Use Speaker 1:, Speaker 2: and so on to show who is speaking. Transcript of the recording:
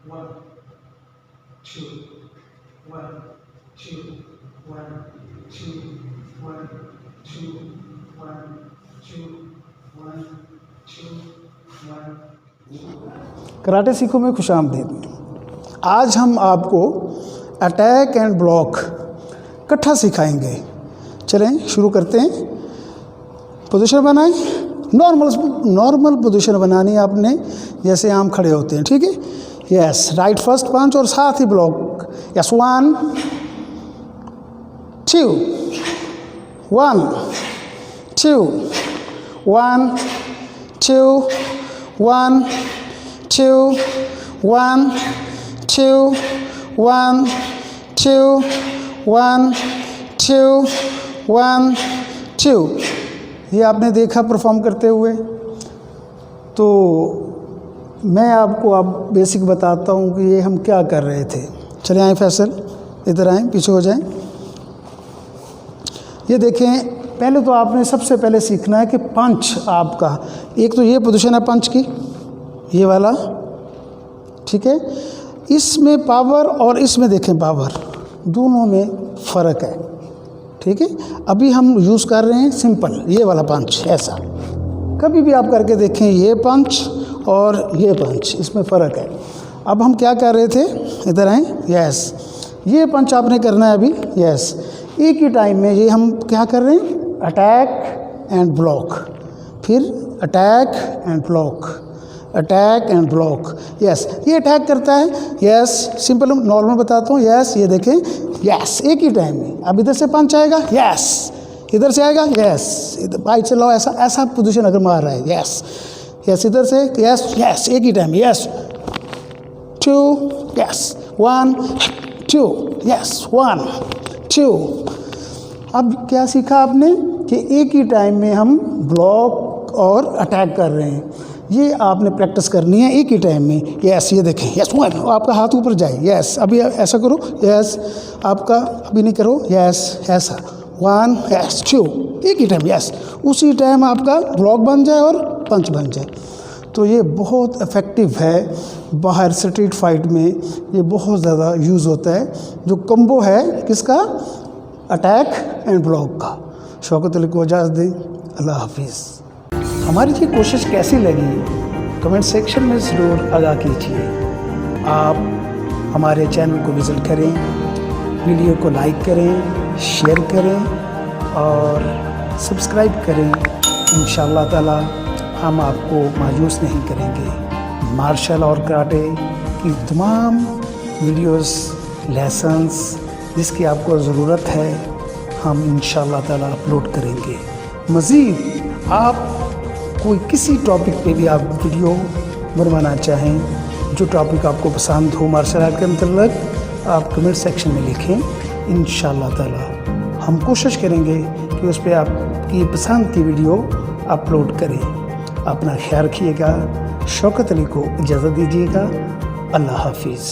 Speaker 1: 1 2 1 2 1 2 1 2 1 2 1 2 1। Karate सीखो में खुशामदीद। आज हम आपको अटैक एंड ब्लॉक इकट्ठा सिखाएंगे। चलें शुरू करते हैं। पोजीशन बनाएं। नॉर्मल पोजीशन बनानी है आपने, जैसे आम खड़े होते हैं, ठीक है। यस, राइट फर्स्ट पंच और साथ ही ब्लॉक। यस, 1 2 1 2 1 2 1 2 1 2 1 2 1 2 1 2। ये आपने देखा परफॉर्म करते हुए। तो मैं आपको अब बेसिक बताता हूँ कि ये हम क्या कर रहे थे। चले आए फैसल, इधर आएँ, पीछे हो जाएं। ये देखें, पहले तो आपने सबसे पहले सीखना है कि पंच आपका, एक तो ये पोजीशन है पंच की, ये वाला, ठीक है। इसमें पावर और इसमें देखें पावर, दोनों में फ़र्क है, ठीक है। अभी हम यूज़ कर रहे हैं सिंपल ये वाला पंच, ऐसा। कभी भी आप करके देखें, ये पंच और ये पंच, इसमें फ़र्क है। अब हम क्या कर रहे थे, इधर आएँ। यस, ये पंच आपने करना है अभी। यस, एक ही टाइम में ये हम क्या कर रहे हैं, अटैक एंड ब्लॉक, फिर attack and block, attack and block. Yes, ये अटैक करता है। यस, सिंपल नॉर्मल बताता हूँ। यस, ये देखें। यस, एक ही टाइम में। अब इधर से पंच आएगा। यस, इधर से आएगा। यस, इधर भाई चलाओ, ऐसा पोजीशन अगर मार रहा है। यस यस, इधर से। यस यस, एक ही टाइम। Yes 2, yes 1 2, yes 1 2। अब क्या सीखा आपने कि एक ही टाइम में हम ब्लॉक और अटैक कर रहे हैं। ये आपने प्रैक्टिस करनी है एक ही टाइम में। यस, ये देखें। यस 1, आपका हाथ ऊपर जाए। यस, अभी ऐसा करो। यस, आपका अभी नहीं करो। यस, ऐसा 1, यस 2, एक ही टाइम। यस, उसी टाइम आपका ब्लॉक बन जाए और पंच बन जाए। तो ये बहुत इफ़ेक्टिव है। बाहर स्ट्रीट फाइट में ये बहुत ज़्यादा यूज़ होता है। जो कम्बो है किसका, अटैक एंड ब्लॉक का। शौकत अली को इजाज़त दें। अल्लाह हाफिज़। हमारी ये कोशिश कैसी लगी कमेंट सेक्शन में ज़रूर आगाह कीजिए। आप हमारे चैनल को विज़िट करें, वीडियो को लाइक करें, शेयर करें और सब्सक्राइब करें। इंशाअल्लाह ताला हम आपको मायूस नहीं करेंगे। मार्शल और कराटे की तमाम वीडियोस, लेसन्स जिसकी आपको ज़रूरत है, हम इंशाअल्लाह ताला अपलोड करेंगे। मज़ीद आप कोई किसी टॉपिक पे भी आप वीडियो बनवाना चाहें, जो टॉपिक आपको पसंद हो मार्शल आर्ट के मतलब, आप कमेंट सेक्शन में लिखें। इंशाअल्लाह ताला हम कोशिश करेंगे कि उस पर आपकी पसंद की वीडियो अपलोड करें। अपना ख्याल रखिएगा। शौकत अली को इजाज़त दीजिएगा। अल्लाह हाफिज़।